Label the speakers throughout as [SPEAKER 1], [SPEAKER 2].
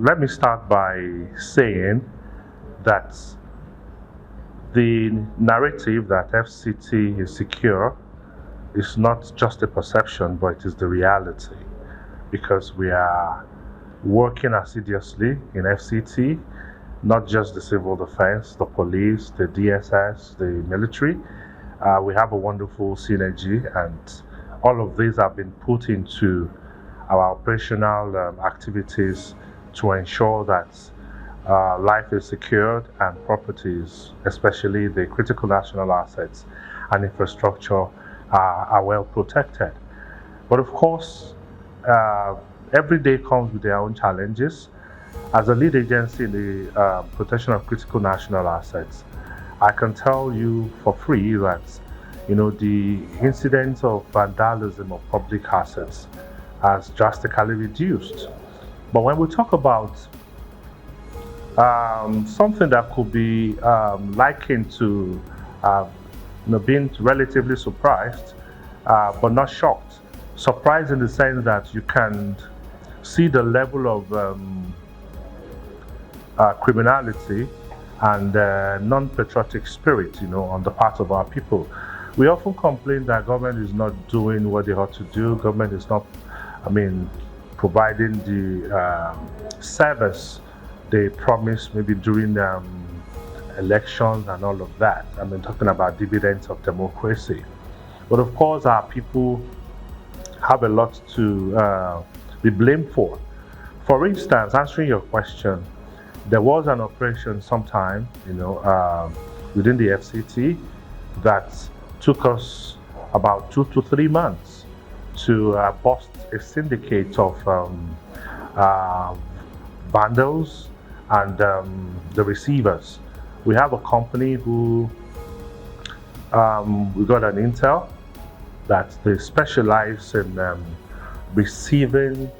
[SPEAKER 1] let me start by saying that the narrative that FCT is secure is not just a perception, but it is the reality, because we are working assiduously in FCT, not just the civil defense, the police, the DSS, the military. We have a wonderful synergy, and all of these have been put into our operational activities to ensure that life is secured and properties, especially the critical national assets and infrastructure, are well protected. But of course, every day comes with their own challenges. As a lead agency in the protection of critical national assets, I can tell you for free that the incidence of vandalism of public assets has drastically reduced. But when we talk about something that could be likened to being relatively surprised, but not shocked. Surprised in the sense that you can see the level of criminality and non-patriotic spirit, on the part of our people. We often complain that government is not doing what they ought to do. Government is not, providing the service they promised maybe during elections and all of that. Talking about dividends of democracy. But of course, our people have a lot to be blamed for. For instance, answering your question, there was an operation sometime, within the FCT that took us about 2 to 3 months to bust a syndicate of vandals and the receivers. We have a company who we got an intel that they specialize in receiving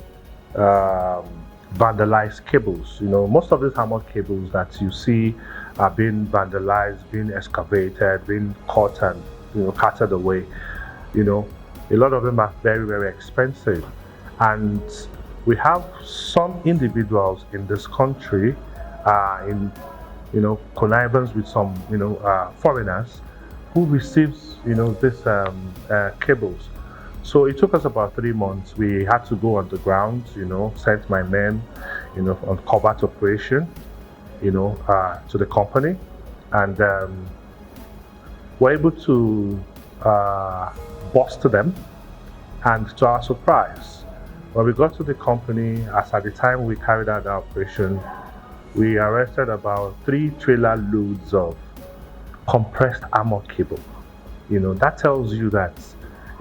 [SPEAKER 1] vandalized cables. Most of these armored cables that you see are being vandalized, being excavated, being cut and carted away. A lot of them are very, very expensive, and we have some individuals in this country in connivance with some foreigners who receives these cables. So it took us about 3 months. We had to go on the ground, sent my men on covert operation to the company, and were able to bust them. And to our surprise, when we got to the company, as at the time we carried out the operation, we arrested about 3 trailer loads of compressed armored cable. That tells you that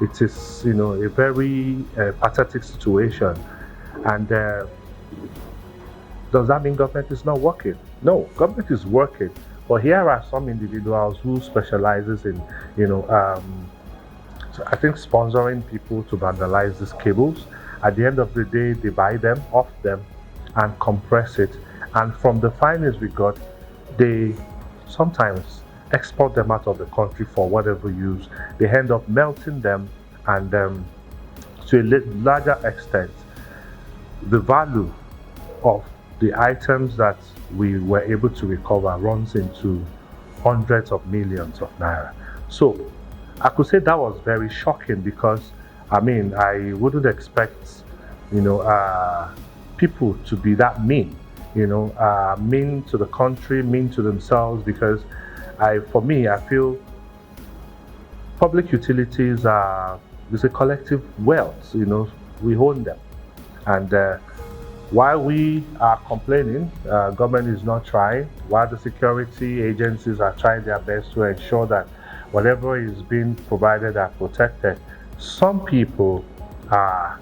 [SPEAKER 1] it is a very pathetic situation. And does that mean government is not working? No, government is working. But here are some individuals who specializes in I think sponsoring people to vandalize these cables. At the end of the day, they buy them off them and compress it. And from the findings we got, they sometimes export them out of the country for whatever use. They end up melting them, and to a larger extent, the value of the items that we were able to recover runs into hundreds of millions of naira. So I could say that was very shocking, because I wouldn't expect people to be that mean, mean to the country, mean to themselves, because for me, I feel public utilities is a collective wealth. We own them, and while we are complaining, government is not trying, while the security agencies are trying their best to ensure that whatever is being provided are protected. Some people are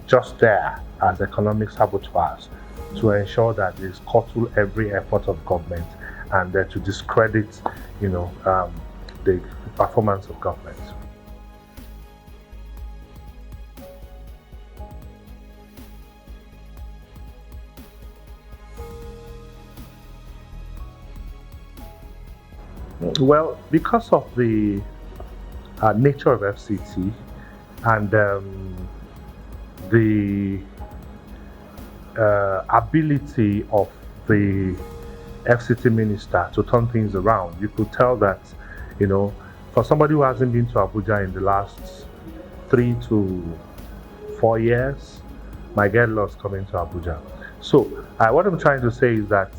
[SPEAKER 1] just there as economic saboteurs to ensure that they scuttle every effort of government and to discredit, the performance of government. Well, because of the nature of FCT and the ability of the FCT minister to turn things around. You could tell that, for somebody who hasn't been to Abuja in the last 3 to 4 years, might get lost coming to Abuja. So what I'm trying to say is that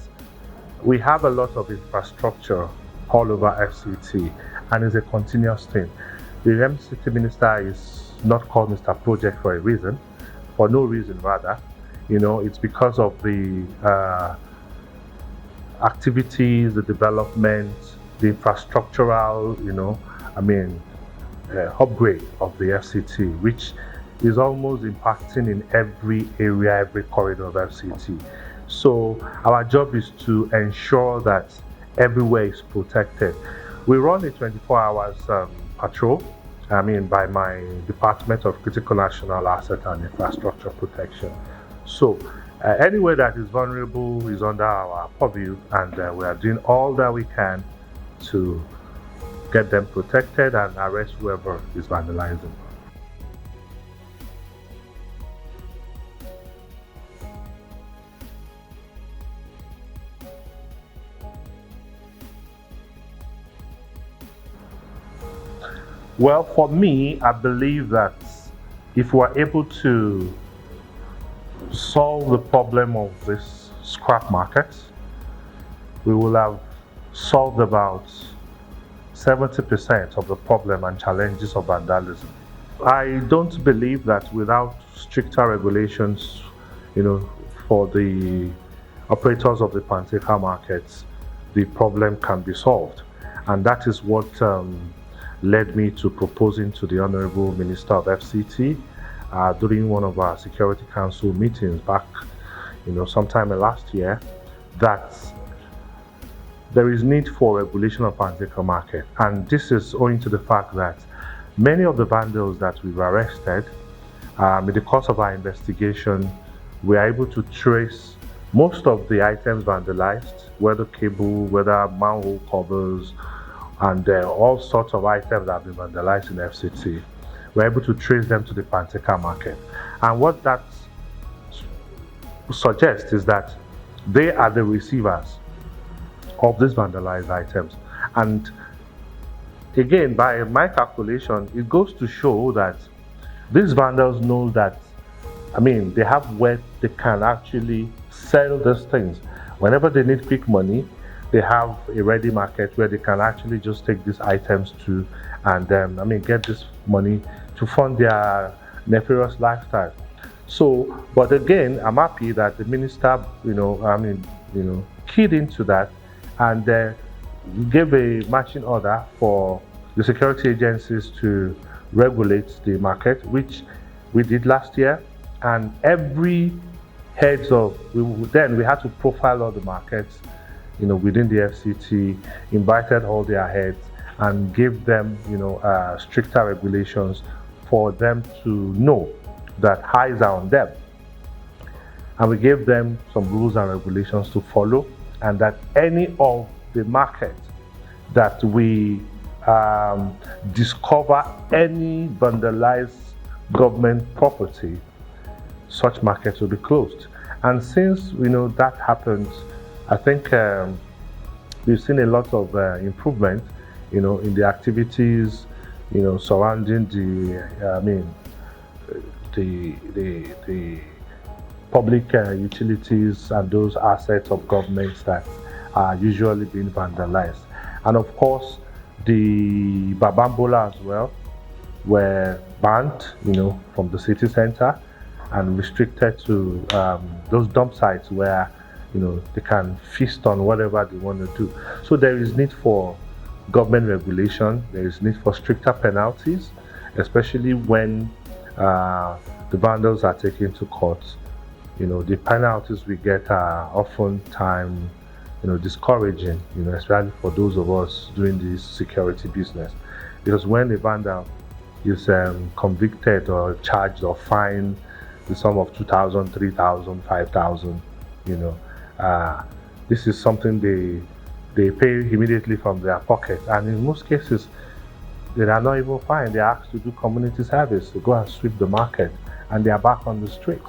[SPEAKER 1] we have a lot of infrastructure all over FCT, and it's a continuous thing. The FCT minister is not called Mr. Project for a reason, for no reason rather. It's because of the activities, the development, the infrastructural, upgrade of the FCT, which is almost impacting in every area, every corridor of FCT. So our job is to ensure that everywhere is protected. We run a 24 hours patrol, by my Department of Critical National Asset and Infrastructure Protection. So anywhere that is vulnerable is under our purview, and we are doing all that we can to get them protected and arrest whoever is vandalizing. Well, for me, I believe that if we are able to solve the problem of this scrap market, we will have solved about 70% of the problem and challenges of vandalism. I don't believe that without stricter regulations, for the operators of the Panteka markets, the problem can be solved. And that is what led me to proposing to the Honorable Minister of FCT during one of our Security Council meetings back, sometime last year, that there is need for regulation of Panteka market. And this is owing to the fact that many of the vandals that we've arrested, in the course of our investigation, we are able to trace most of the items vandalized, whether cable, whether manhole covers, and all sorts of items that have been vandalized in FCT. We're able to trace them to the Panteka market. And what that suggests is that they are the receivers of these vandalized items. And again, by my calculation, it goes to show that these vandals know that, they have where they can actually sell these things. Whenever they need quick money, they have a ready market where they can actually just take these items to and get this money to fund their nefarious lifestyle. So, but again, I'm happy that the minister, keyed into that and gave a matching order for the security agencies to regulate the market, which we did last year. And every heads of, then we had to profile all the markets, within the FCT, invited all their heads and gave them, stricter regulations for them to know that eyes are on them. And we gave them some rules and regulations to follow, and that any of the market that we discover any vandalized government property, such markets will be closed. And since that happens, I think we've seen a lot of improvement, in the activities, surrounding the public utilities and those assets of governments that are usually being vandalized. And of course, the Babambola as well were banned, from the city center and restricted to those dump sites where they can feast on whatever they want to do. So there is need for government regulation. There is need for stricter penalties, especially when the vandals are taken to court. The penalties we get are oftentimes, discouraging, especially for those of us doing this security business. Because when a vandal is convicted or charged or fined the sum of 2,000, 3,000, 5,000, this is something they pay immediately from their pocket, and in most cases they are not even fined. They are asked to do community service, to go and sweep the market, and they are back on the street.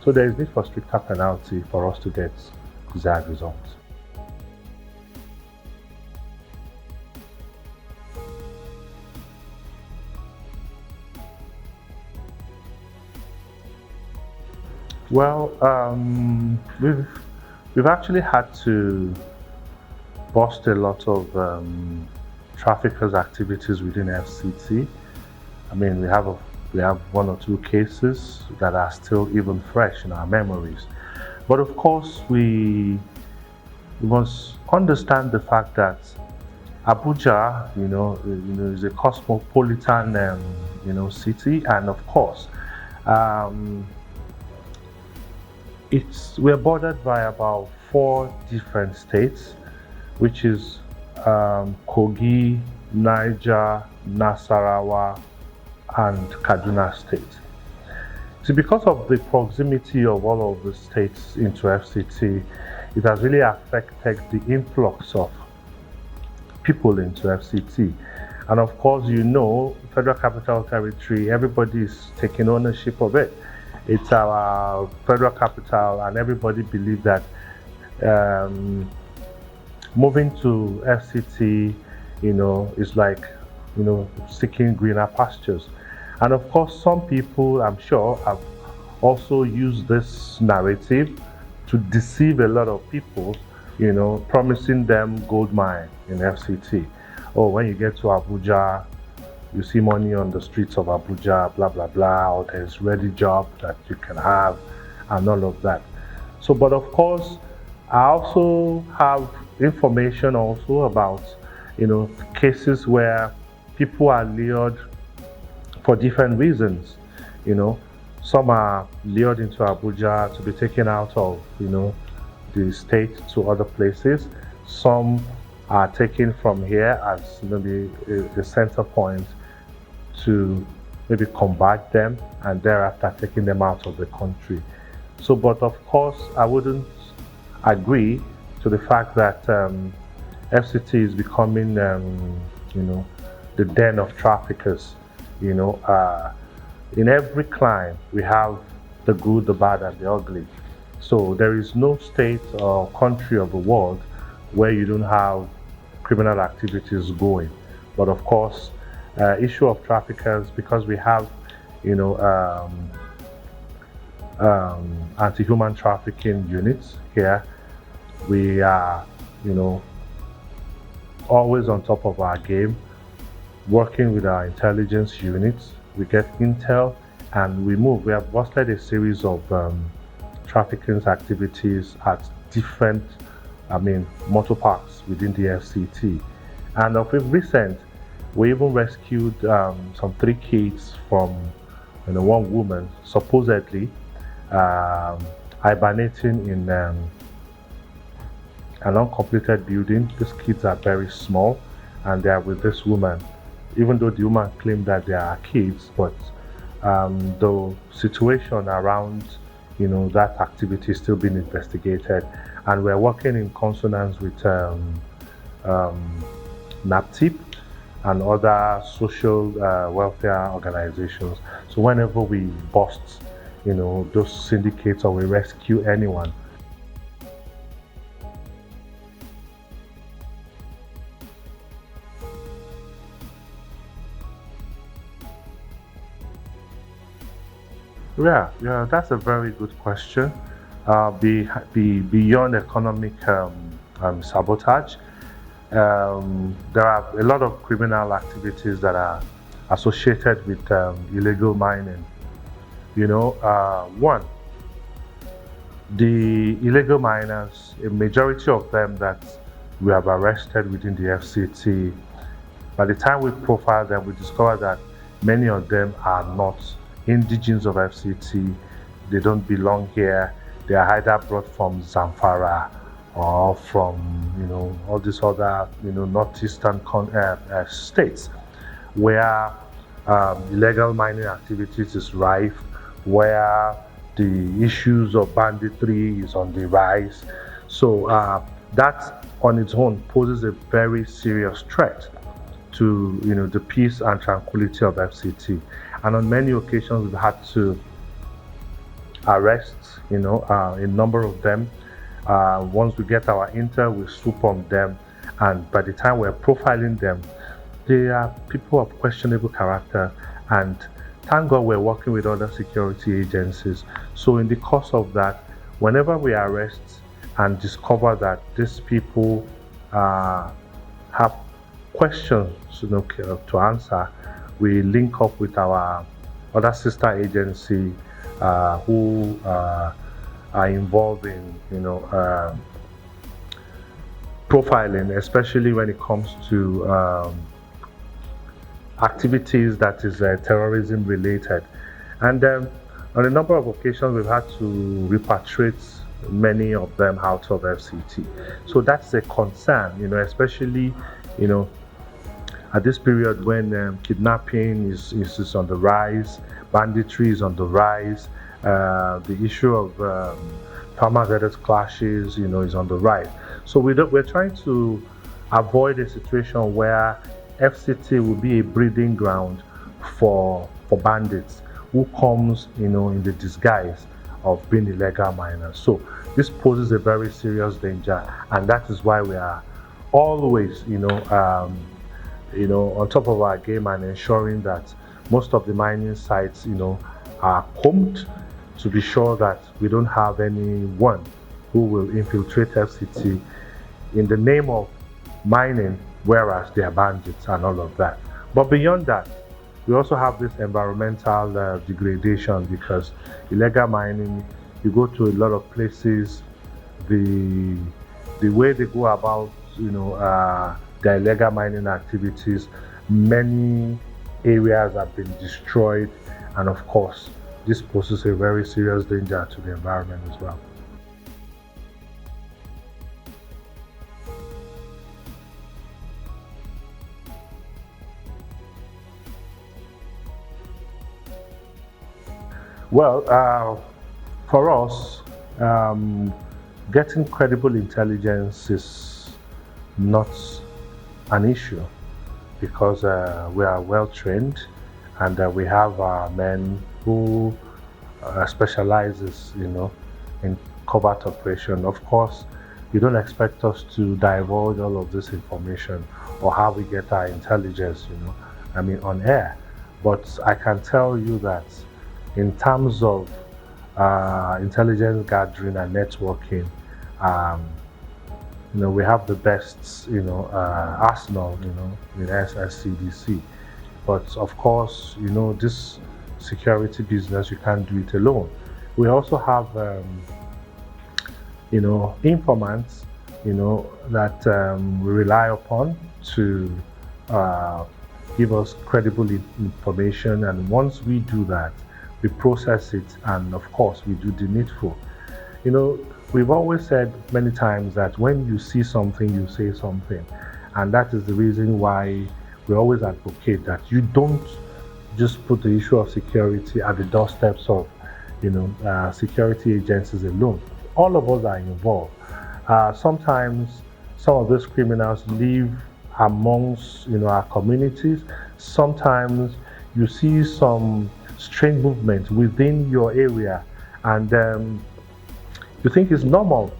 [SPEAKER 1] So there is need for stricter penalty for us to get desired results. Well, we've actually had to bust a lot of traffickers' activities within FCT. I mean, we have one or two cases that are still even fresh in our memories. But of course, we must understand the fact that Abuja, is a cosmopolitan, city, and of course, we're bordered by about 4 different states, which is Kogi, Niger, Nasarawa, and Kaduna State. So because of the proximity of all of the states into FCT, it has really affected the influx of people into FCT. And of course, Federal Capital Territory, everybody is taking ownership of it. It's our federal capital, and everybody believes that moving to FCT, is like, seeking greener pastures. And of course, some people, I'm sure, have also used this narrative to deceive a lot of people, promising them gold mine in FCT. Oh, when you get to Abuja, you see money on the streets of Abuja, blah, blah, blah, or there's ready job that you can have, and all of that. So, but of course, I also have information also about, cases where people are lured for different reasons. Some are lured into Abuja to be taken out of, the state to other places. Some are taken from here as maybe a center point to maybe combat them and thereafter taking them out of the country. So, but of course, I wouldn't agree to the fact that FCT is becoming, the den of traffickers. In every clime, we have the good, the bad, and the ugly. So there is no state or country of the world where you don't have criminal activities going. But of course, issue of traffickers, because we have, anti-human trafficking units here, we are, always on top of our game, working with our intelligence units. We get intel and we move. We have busted a series of trafficking activities at different, motor parks within the FCT. And of recent, we even rescued some 3 kids from one woman supposedly hibernating in an uncompleted building. These kids are very small and they are with this woman, even though the woman claimed that they are kids. But the situation around that activity is still being investigated, and we're working in consonance with NAPTIP and other social welfare organizations. So whenever we bust those syndicates or we rescue anyone, yeah, that's a very good question. Beyond economic sabotage, there are a lot of criminal activities that are associated with illegal mining. One, the illegal miners, a majority of them that we have arrested within the FCT, by the time we profile them, we discover that many of them are not indigenes of FCT. They don't belong here. They are either brought from Zamfara or from all these other northeastern states where illegal mining activities is rife, where the issues of banditry is on the rise. So that on its own poses a very serious threat to the peace and tranquility of FCT. And on many occasions we've had to arrest, a number of them. Once we get our intel, we swoop on them, and by the time we're profiling them, they are people of questionable character, and thank God we're working with other security agencies. So in the course of that, whenever we arrest and discover that these people have questions to answer, we link up with our other sister agency who are involved in profiling, especially when it comes to activities that is terrorism related. And on a number of occasions, we've had to repatriate many of them out of FCT. So that's a concern, especially at this period when kidnapping is on the rise, banditry is on the rise, the issue of farmer-vendors clashes, is on the rise. So we're trying to avoid a situation where FCT will be a breeding ground for bandits who comes, in the disguise of being illegal miners. So this poses a very serious danger, and that is why we are always, on top of our game and ensuring that most of the mining sites, are combed to be sure that we don't have anyone who will infiltrate FCT in the name of mining, whereas they are bandits and all of that. But beyond that, we also have this environmental degradation, because illegal mining, you go to a lot of places, the way they go about, their illegal mining activities, many areas have been destroyed, and of course, this poses a very serious danger to the environment as well. Well, for us, getting credible intelligence is not an issue, because we are well trained, and we have men who specializes, in covert operation. Of course, you don't expect us to divulge all of this information or how we get our intelligence, on air. But I can tell you that in terms of intelligence gathering and networking, we have the best, arsenal, in NSCDC. But of course, this security business, you can't do it alone. We also have, informants, that we rely upon to give us credible information. And once we do that, we process it, and of course, we do the needful. We've always said many times that when you see something, you say something. And that is the reason why we always advocate that you don't just put the issue of security at the doorsteps of, security agencies alone. All of us are involved. Sometimes some of those criminals live amongst, our communities. Sometimes you see some strange movement within your area, and you think it's normal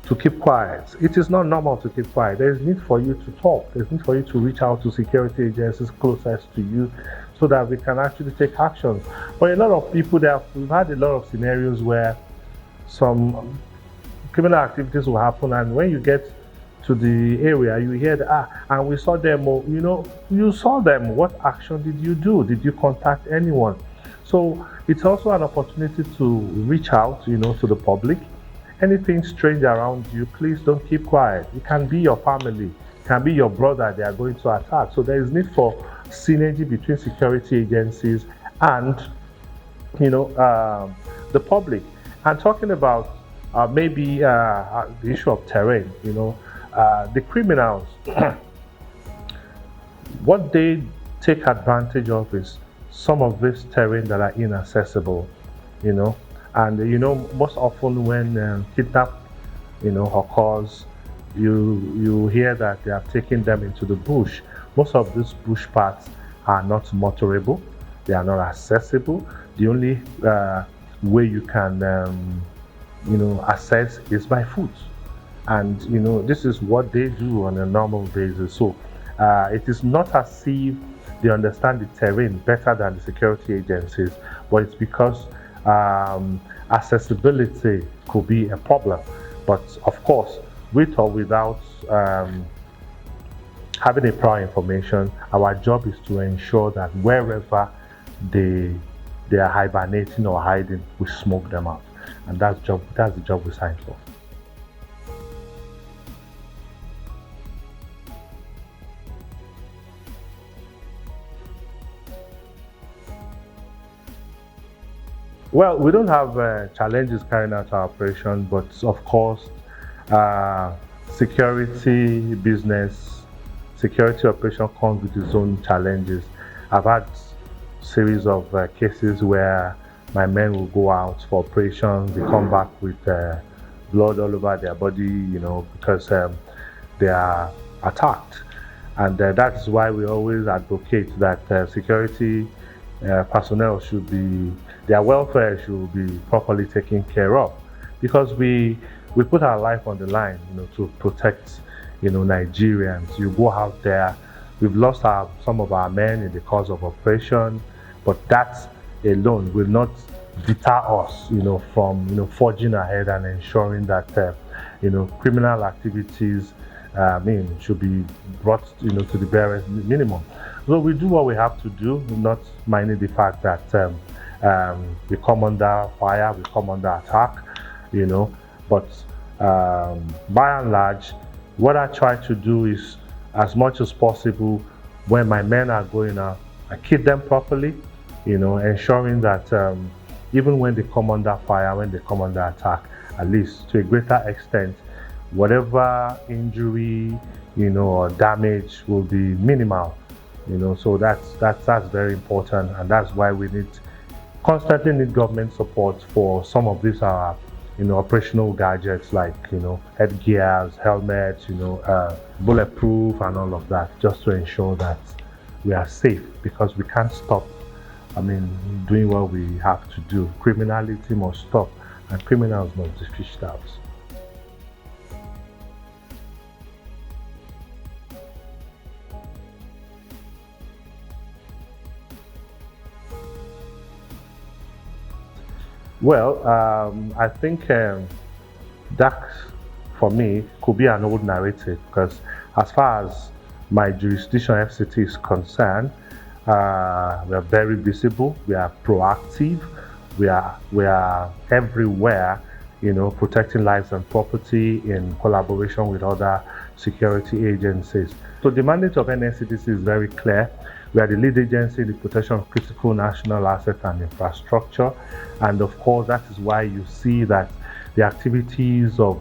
[SPEAKER 1] to keep quiet. It is not normal to keep quiet. There is need for you to talk. There's need for you to reach out to security agencies closest to you, so that we can actually take actions. But a lot of people, we've had a lot of scenarios where some criminal activities will happen, and when you get to the area, you hear that, and we saw them, you saw them. What action did you do? Did you contact anyone? So it's also an opportunity to reach out, to the public. Anything strange around you, please don't keep quiet. It can be your family, it can be your brother they are going to attack. So there is need for synergy between security agencies and, the public. And talking about maybe the issue of terrain, the criminals, what they take advantage of is some of this terrain that are inaccessible, and most often when kidnap occurs, you hear that they have taken them into the bush. Most of these bush paths are not motorable, they are not accessible. The only way you can, assess is by foot. And, this is what they do on a normal basis. So it is not as if they understand the terrain better than the security agencies, but it's because accessibility could be a problem. But of course, with or without having a prior information, our job is to ensure that wherever they are hibernating or hiding, we smoke them out. And that's the job we signed for. Well, we don't have challenges carrying out our operation, but of course, security business, security operation comes with its own challenges. I've had series of cases where my men will go out for operations, they come back with blood all over their body, because they are attacked. And that is why we always advocate that security personnel their welfare should be properly taken care of, because we put our life on the line, to protect, Nigerians. You go out there, we've lost some of our men in the course of operation, but that alone will not deter us, from, forging ahead and ensuring that, criminal activities should be brought, to the barest minimum. So we do what we have to do, not minding the fact that we come under fire, we come under attack, but by and large, what I try to do is, as much as possible, when my men are going out, I keep them properly, ensuring that even when they come under fire, when they come under attack, at least to a greater extent, whatever injury, or damage will be minimal, so that's very important, and that's why we constantly need government support for some of these operational gadgets like headgears, helmets, bulletproof and all of that, just to ensure that we are safe, because we can't stop doing what we have to do. Criminality must stop, and criminals must be fished out. Well, I think that for me could be an old narrative, because as far as my jurisdiction FCT is concerned, we are very visible, we are proactive, we are everywhere, protecting lives and property in collaboration with other security agencies. So the mandate of NSCDC is very clear. We are the lead agency in the protection of critical national assets and infrastructure. And of course, that is why you see that the activities of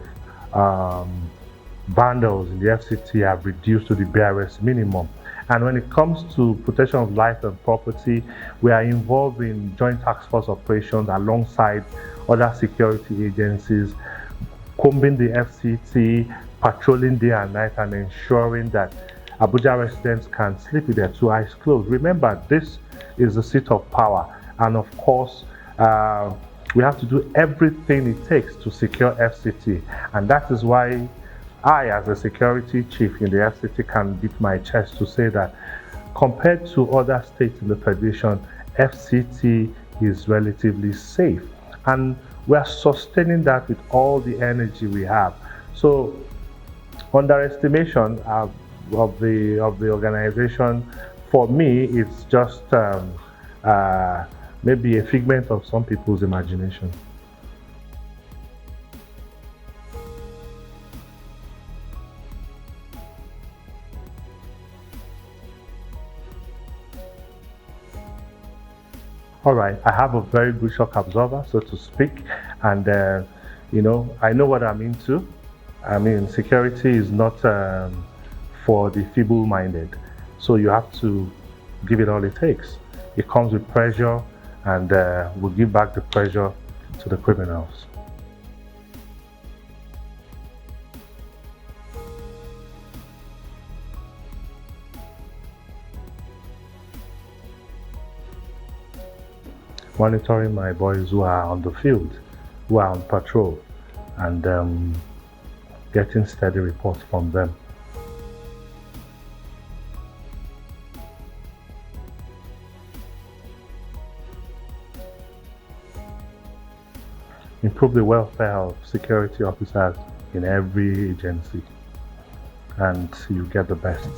[SPEAKER 1] vandals in the FCT have reduced to the barest minimum. And when it comes to protection of life and property, we are involved in joint task force operations alongside other security agencies, combing the FCT, patrolling day and night, and ensuring that Abuja residents can sleep with their two eyes closed. Remember, this is the seat of power, and of course, we have to do everything it takes to secure FCT, and that is why I, as a security chief in the FCT, can beat my chest to say that compared to other states in the Federation, FCT is relatively safe, and we are sustaining that with all the energy we have. So, underestimation of the organization, for me, it's just maybe a figment of some people's imagination. All right, I have a very good shock absorber, so to speak, and I know what I'm into. Security is not for the feeble-minded, so you have to give it all it takes. It comes with pressure, and we'll give back the pressure to the criminals. monitoring my boys who are on the field, who are on patrol, and getting steady reports from them. Improve the welfare of security officers in every agency, and you get the best.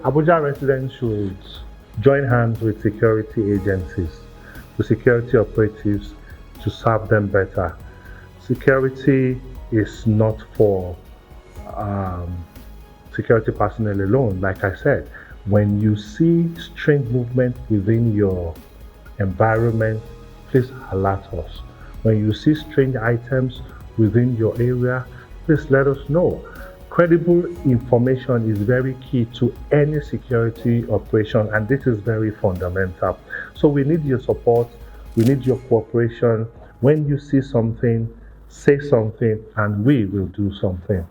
[SPEAKER 1] Abuja residents should join hands with security agencies, with security operatives to serve them better. Security is not for security personnel alone. Like I said, when you see strange movement within your environment, please alert us. When you see strange items within your area, please let us know. Credible information is very key to any security operation, and this is very fundamental. So we need your support, we need your cooperation. When you see something, say something, and we will do something.